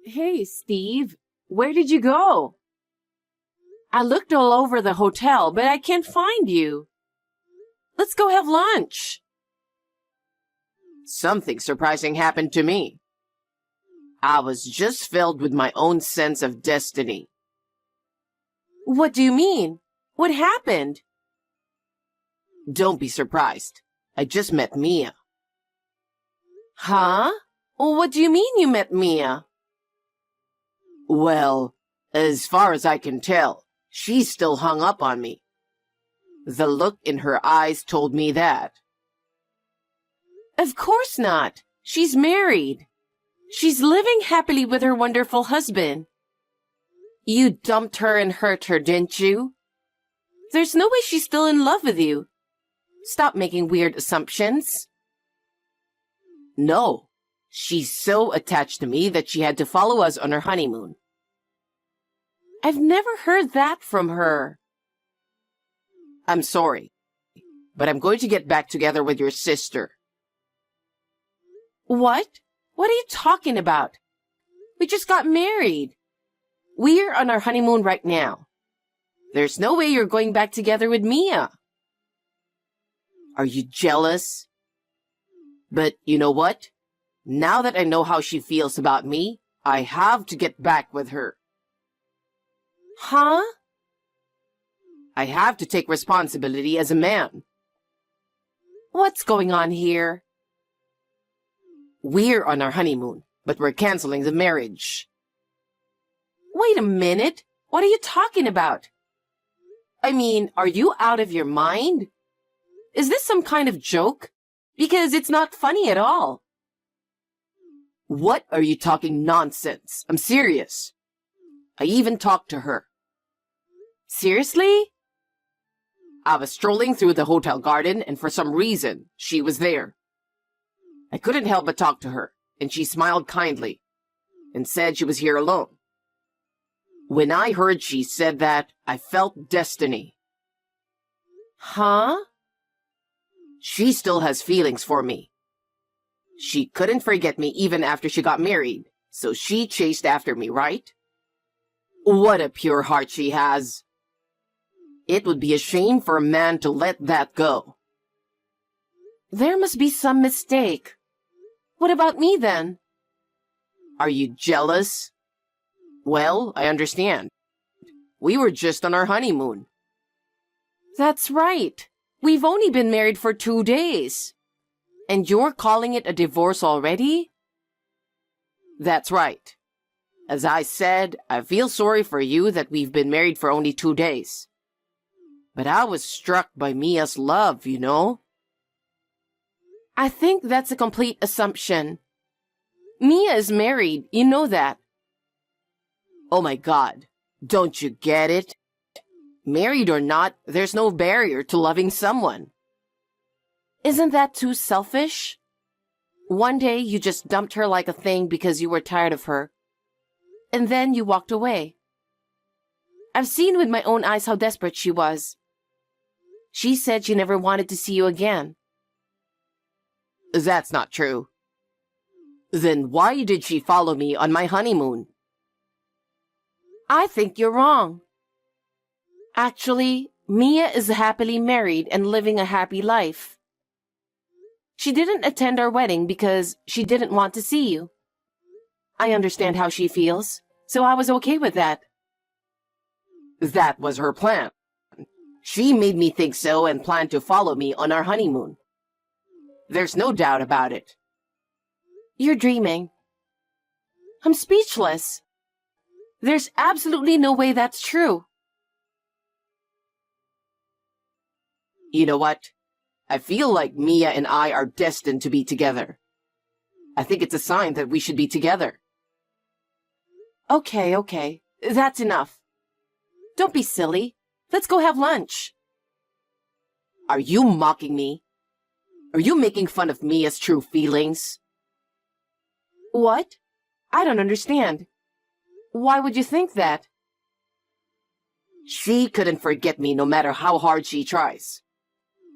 Hey, Steve, where did you go? I looked all over the hotel, but I can't find you. Let's go have lunch. Something surprising happened to me. I was just filled with my own sense of destiny. What do you mean? What happened? Don't be surprised. I just met Mia. Huh? What do you mean you met Mia? Well, as far as I can tell, she's still hung up on me. The look in her eyes told me that. Of course not. She's married. She's living happily with her wonderful husband. You dumped her and hurt her, didn't you? There's no way she's still in love with you. Stop making weird assumptions. No, she's so attached to me that she had to follow us on her honeymoon. I've never heard that from her. I'm sorry, but I'm going to get back together with your sister. What? What are you talking about? We just got married. We're on our honeymoon right now. There's no way you're going back together with Mia. Are you jealous? But you know what? Now that I know how she feels about me, I have to get back with her. Huh? I have to take responsibility as a man. What's going on here? We're on our honeymoon, but we're canceling the marriage. Wait a minute. What are you talking about? I mean, are you out of your mind? Is this some kind of joke? Because it's not funny at all. What are you talking nonsense? I'm serious. I even talked to her. Seriously? I was strolling through the hotel garden, and for some reason, she was there. I couldn't help but talk to her, and she smiled kindly and said she was here alone. When I heard she said that, I felt destiny. Huh? She still has feelings for me. She couldn't forget me even after she got married, so she chased after me, right? What a pure heart she has. It would be a shame for a man to let that go. There must be some mistake. What about me then? Are you jealous? Well, I understand. We were just on our honeymoon. That's right. We've only been married for 2 days. And you're calling it a divorce already? That's right. As I said, I feel sorry for you that we've been married for only 2 days. But I was struck by Mia's love, you know? I think that's a complete assumption. Mia is married, you know that. Oh my God, don't you get it? Married or not, there's no barrier to loving someone. Isn't that too selfish? One day you just dumped her like a thing because you were tired of her. And then you walked away. I've seen with my own eyes how desperate she was. She said she never wanted to see you again. That's not true. Then why did she follow me on my honeymoon? I think you're wrong. Actually, Mia is happily married and living a happy life. She didn't attend our wedding because she didn't want to see you. I understand how she feels, so I was okay with that. That was her plan. She made me think so and planned to follow me on our honeymoon. There's no doubt about it. You're dreaming. I'm speechless. There's absolutely no way that's true. You know what? I feel like Mia and I are destined to be together. I think it's a sign that we should be together. Okay. That's enough. Don't be silly. Let's go have lunch. Are you mocking me? Are you making fun of Mia's true feelings? What? I don't understand. Why would you think that? She couldn't forget me no matter how hard she tries.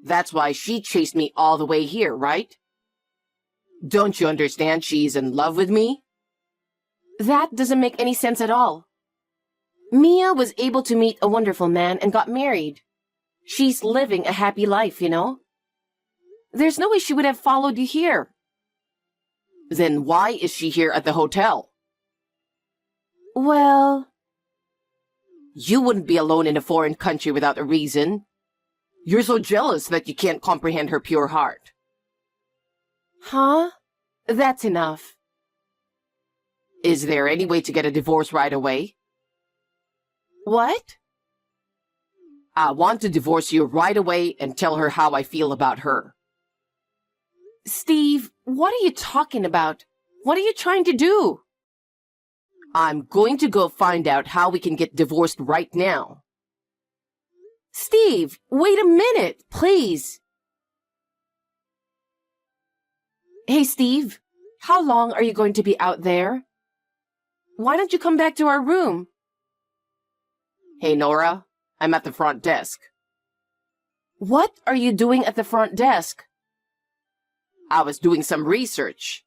That's why she chased me all the way here, right? Don't you understand she's in love with me? That doesn't make any sense at all. Mia was able to meet a wonderful man and got married. She's living a happy life, you know? There's no way she would have followed you here. Then why is she here at the hotel? Well, You wouldn't be alone in a foreign country without a reason. You're so jealous that you can't comprehend her pure heart. huh? That's enough. Is there any way to get a divorce right away? What? I want to divorce you right away and tell her how I feel about her. Steve, what are you talking about? What are you trying to do? I'm going to go find out how we can get divorced right now. Steve, wait a minute, please. Hey, Steve, how long are you going to be out there? Why don't you come back to our room? Hey, Nora, I'm at the front desk. What are you doing at the front desk? I was doing some research.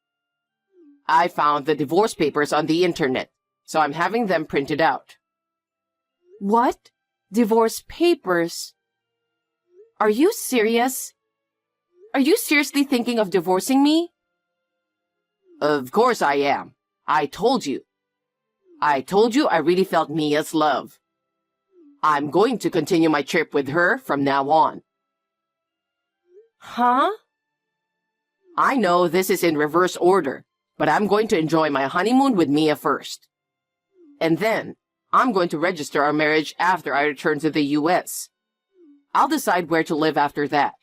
I found the divorce papers on the internet, so I'm having them printed out. What? Divorce papers? Are you serious? Are you seriously thinking of divorcing me? Of course I am. I told you. I really felt Mia's love. I'm going to continue my trip with her from now on. Huh? I know this is in reverse order, but I'm going to enjoy my honeymoon with Mia first. And then, I'm going to register our marriage after I return to the U.S. I'll decide where to live after that.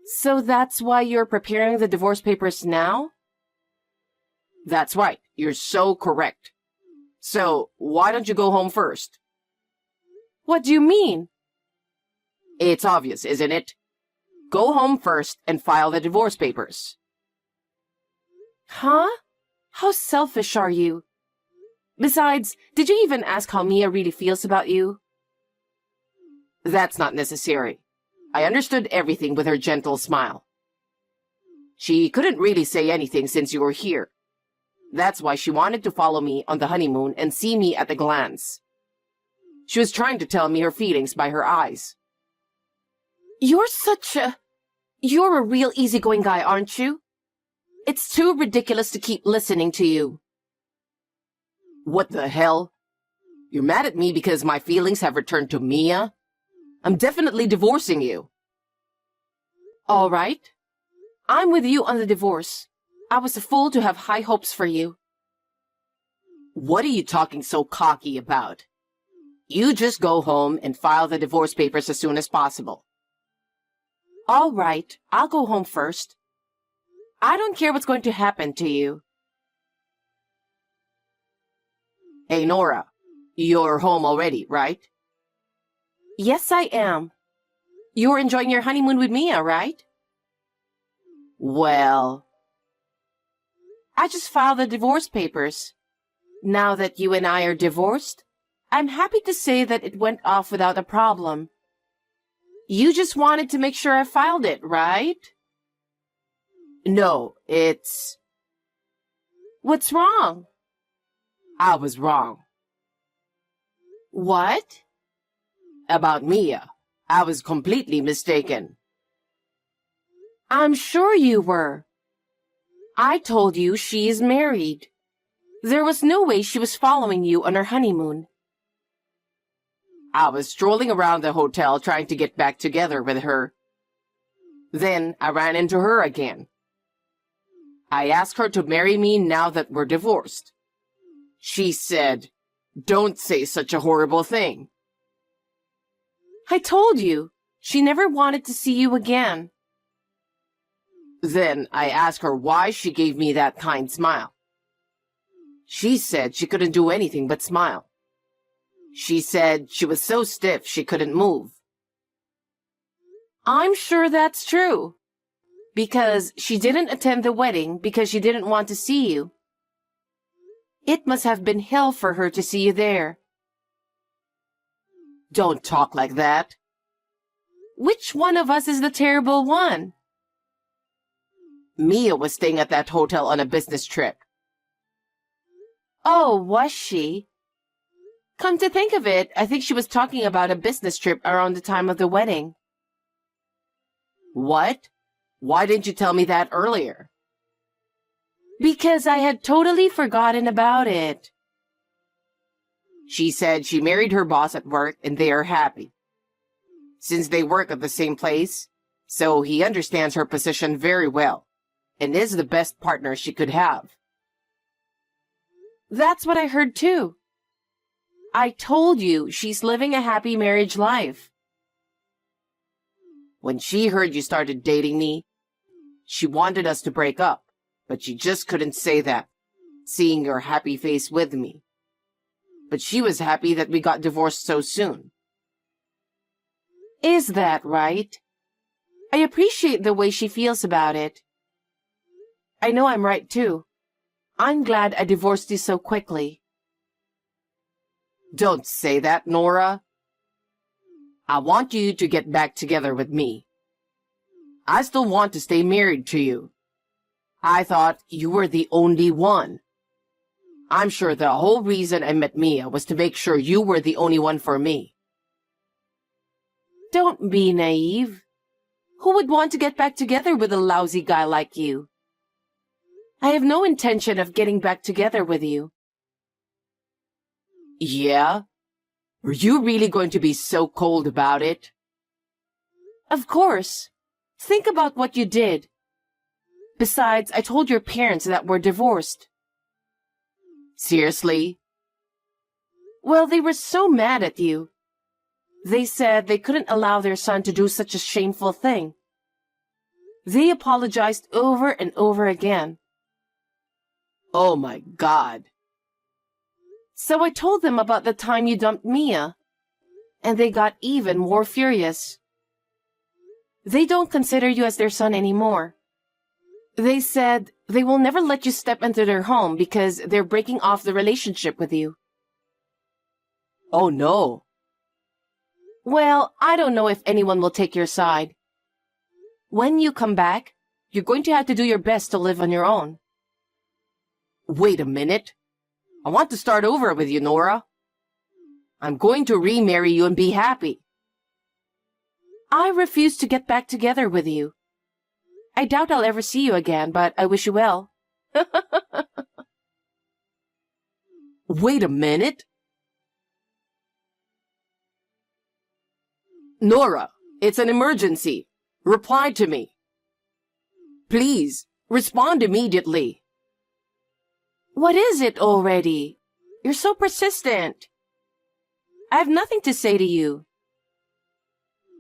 So that's why you're preparing the divorce papers now? That's right. You're so correct. So, why don't you go home first? What do you mean? It's obvious, isn't it? Go home first and file the divorce papers. Huh? How selfish are you? Besides, did you even ask how Mia really feels about you? That's not necessary. I understood everything with her gentle smile. She couldn't really say anything since you were here. That's why she wanted to follow me on the honeymoon and see me at a glance. She was trying to tell me her feelings by her eyes. You're a real easygoing guy, aren't you? It's too ridiculous to keep listening to you. What the hell? You're mad at me because my feelings have returned to Mia? I'm definitely divorcing you. All right. I'm with you on the divorce. I was a fool to have high hopes for you. What are you talking so cocky about? You just go home and file the divorce papers as soon as possible. All right, I'll go home first. I don't care what's going to happen to you. Hey, Nora, you're home already, right? Yes, I am. You're enjoying your honeymoon with Mia, right? Well, I just filed the divorce papers. Now that you and I are divorced, I'm happy to say that it went off without a problem. You just wanted to make sure I filed it, right? no, it's... What's wrong? I was wrong. What? About Mia. I was completely mistaken. I'm sure you were. I told you she is married. There was no way she was following you on her honeymoon. I was strolling around the hotel trying to get back together with her. Then I ran into her again. I asked her to marry me now that we're divorced. She said, "Don't say such a horrible thing." I told you, she never wanted to see you again. Then I asked her why she gave me that kind smile. She said she couldn't do anything but smile. She said she was so stiff she couldn't move. I'm sure that's true. Because she didn't attend the wedding because she didn't want to see you. It must have been hell for her to see you there. Don't talk like that. Which one of us is the terrible one? Mia was staying at that hotel on a business trip. Oh, was she? Come to think of it, I think she was talking about a business trip around the time of the wedding. What? Why didn't you tell me that earlier? Because I had totally forgotten about it. She said she married her boss at work and they are happy. Since they work at the same place, so he understands her position very well and is the best partner she could have. That's what I heard too. I told you she's living a happy marriage life. When she heard you started dating me, she wanted us to break up, but she just couldn't say that, seeing your happy face with me. But she was happy that we got divorced so soon. Is that right? I appreciate the way she feels about it. I know I'm right too. I'm glad I divorced you so quickly. Don't say that, Nora. I want you to get back together with me. I still want to stay married to you. I thought you were the only one. I'm sure the whole reason I met Mia was to make sure you were the only one for me. Don't be naive. Who would want to get back together with a lousy guy like you? I have no intention of getting back together with you. Yeah? Were you really going to be so cold about it? Of course. Think about what you did. Besides, I told your parents that we're divorced. Seriously? Well, they were so mad at you. They said they couldn't allow their son to do such a shameful thing. They apologized over and over again. Oh my God. So I told them about the time you dumped Mia, and they got even more furious. They don't consider you as their son anymore. They said they will never let you step into their home because they're breaking off the relationship with you. Oh no. Well, I don't know if anyone will take your side. When you come back, you're going to have to do your best to live on your own. Wait a minute. I want to start over with you, Nora. I'm going to remarry you and be happy. I refuse to get back together with you. I doubt I'll ever see you again, but I wish you well. Wait a minute. Nora, it's an emergency. Reply to me. Please, respond immediately. What is it already? You're so persistent. I have nothing to say to you.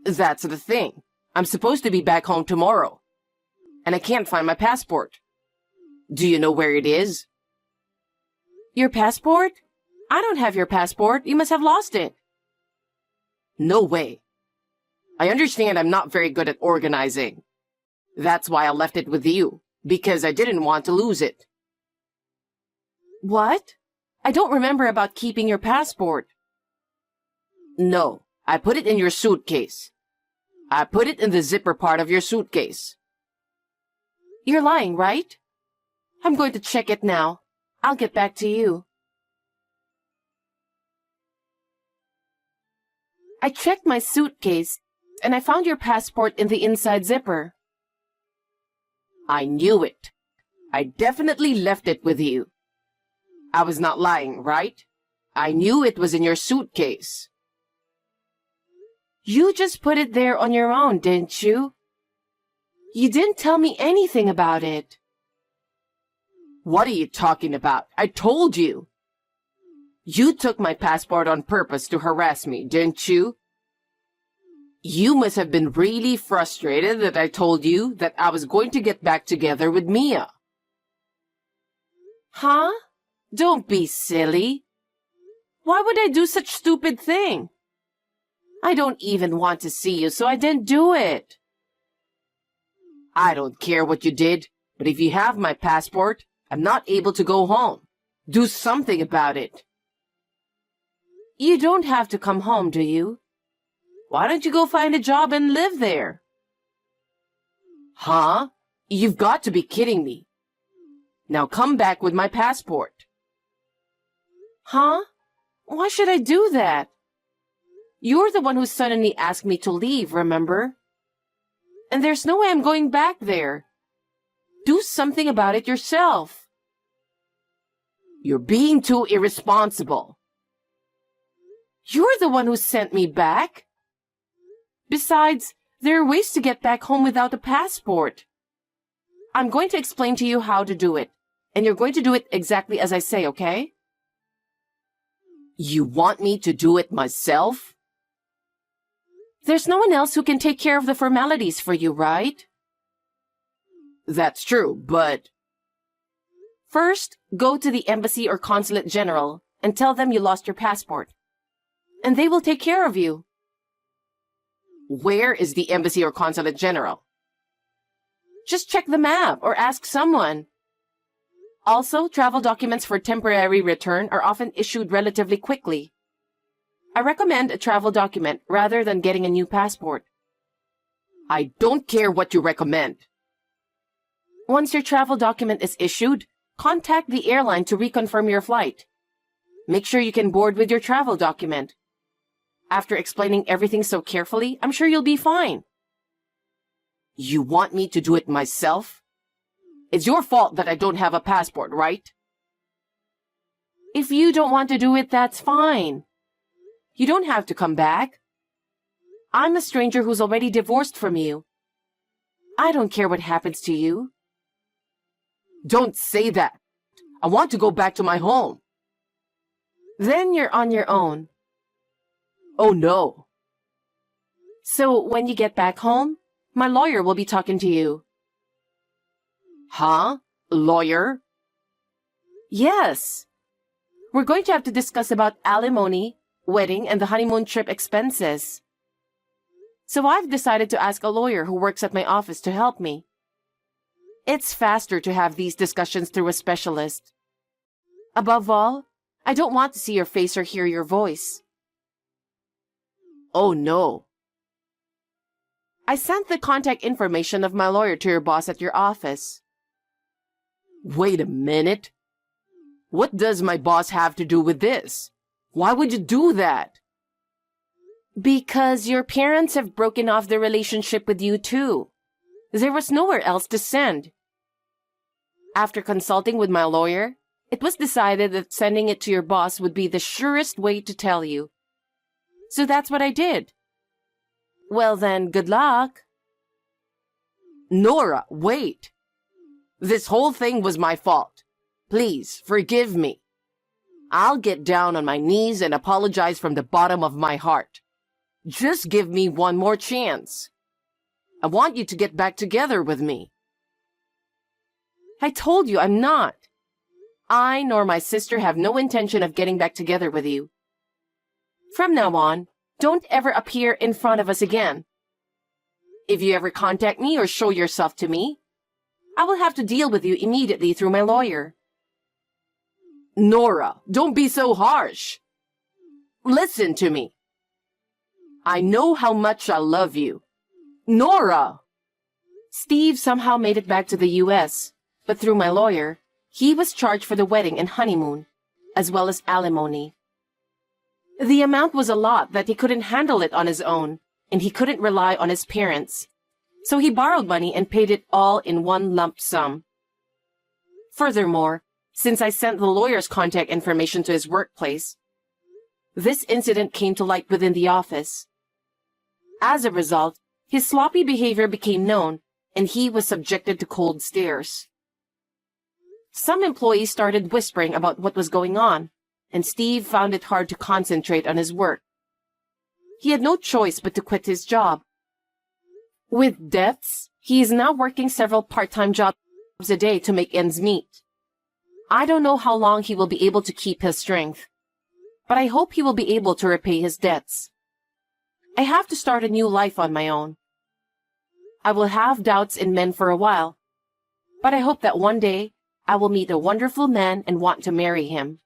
That's the thing. I'm supposed to be back home tomorrow, and I can't find my passport. Do you know where it is? Your passport? I don't have your passport. You must have lost it. No way. I understand I'm not very good at organizing. That's why I left it with you, because I didn't want to lose it. What? I don't remember about keeping your passport. No, I put it in your suitcase. I put it in the zipper part of your suitcase. You're lying, right? I'm going to check it now. I'll get back to you. I checked my suitcase, and I found your passport in the inside zipper. I knew it. I definitely left it with you. I was not lying, right? I knew it was in your suitcase. You just put it there on your own, didn't you? You didn't tell me anything about it. What are you talking about? I told you. You took my passport on purpose to harass me, didn't you? You must have been really frustrated that I told you that I was going to get back together with Mia. Huh? Don't be silly. Why would I do such stupid thing? I don't even want to see you, so I didn't do it. I don't care what you did, but if you have my passport, I'm not able to go home. Do something about it. You don't have to come home, do you? Why don't you go find a job and live there? Huh? You've got to be kidding me. Now come back with my passport. Huh? Why should I do that? You're the one who suddenly asked me to leave, remember? And there's no way I'm going back there. Do something about it yourself. You're being too irresponsible. You're the one who sent me back. Besides, there are ways to get back home without a passport. I'm going to explain to you how to do it, and you're going to do it exactly as I say, okay? You want me to do it myself? There's no one else who can take care of the formalities for you, right? That's true, but... First, go to the embassy or consulate general and tell them you lost your passport. And they will take care of you. Where is the embassy or consulate general? Just check the map or ask someone. Also, travel documents for temporary return are often issued relatively quickly. I recommend a travel document rather than getting a new passport. I don't care what you recommend. Once your travel document is issued, contact the airline to reconfirm your flight. Make sure you can board with your travel document. After explaining everything so carefully, I'm sure you'll be fine. You want me to do it myself? It's your fault that I don't have a passport, right? If you don't want to do it, that's fine. You don't have to come back. I'm a stranger who's already divorced from you. I don't care what happens to you. Don't say that. I want to go back to my home. Then you're on your own. Oh no. So when you get back home, my lawyer will be talking to you. Huh? Lawyer? Yes. We're going to have to discuss about alimony, wedding, and the honeymoon trip expenses. So I've decided to ask a lawyer who works at my office to help me. It's faster to have these discussions through a specialist. Above all, I don't want to see your face or hear your voice. Oh no. I sent the contact information of my lawyer to your boss at your office. Wait a minute. What does my boss have to do with this? Why would you do that? Because your parents have broken off their relationship with you too. There was nowhere else to send. After consulting with my lawyer, it was decided that sending it to your boss would be the surest way to tell you. So that's what I did. Well then, good luck. Nora, wait. This whole thing was my fault. Please, forgive me. I'll get down on my knees and apologize from the bottom of my heart. Just give me one more chance. I want you to get back together with me. I told you I'm not. I nor my sister have no intention of getting back together with you. From now on, don't ever appear in front of us again. If you ever contact me or show yourself to me, I will have to deal with you immediately through my lawyer. Nora, don't be so harsh. Listen to me. I know how much I love you. Nora! Steve somehow made it back to the U.S., but through my lawyer, he was charged for the wedding and honeymoon, as well as alimony. The amount was a lot that he couldn't handle it on his own, and he couldn't rely on his parents. So he borrowed money and paid it all in one lump sum. Furthermore, since I sent the lawyer's contact information to his workplace, this incident came to light within the office. As a result, his sloppy behavior became known, and he was subjected to cold stares. Some employees started whispering about what was going on, and Steve found it hard to concentrate on his work. He had no choice but to quit his job. With debts, he is now working several part-time jobs a day to make ends meet. I don't know how long he will be able to keep his strength, but I hope he will be able to repay his debts. I have to start a new life on my own. I will have doubts in men for a while, but I hope that one day I will meet a wonderful man and want to marry him.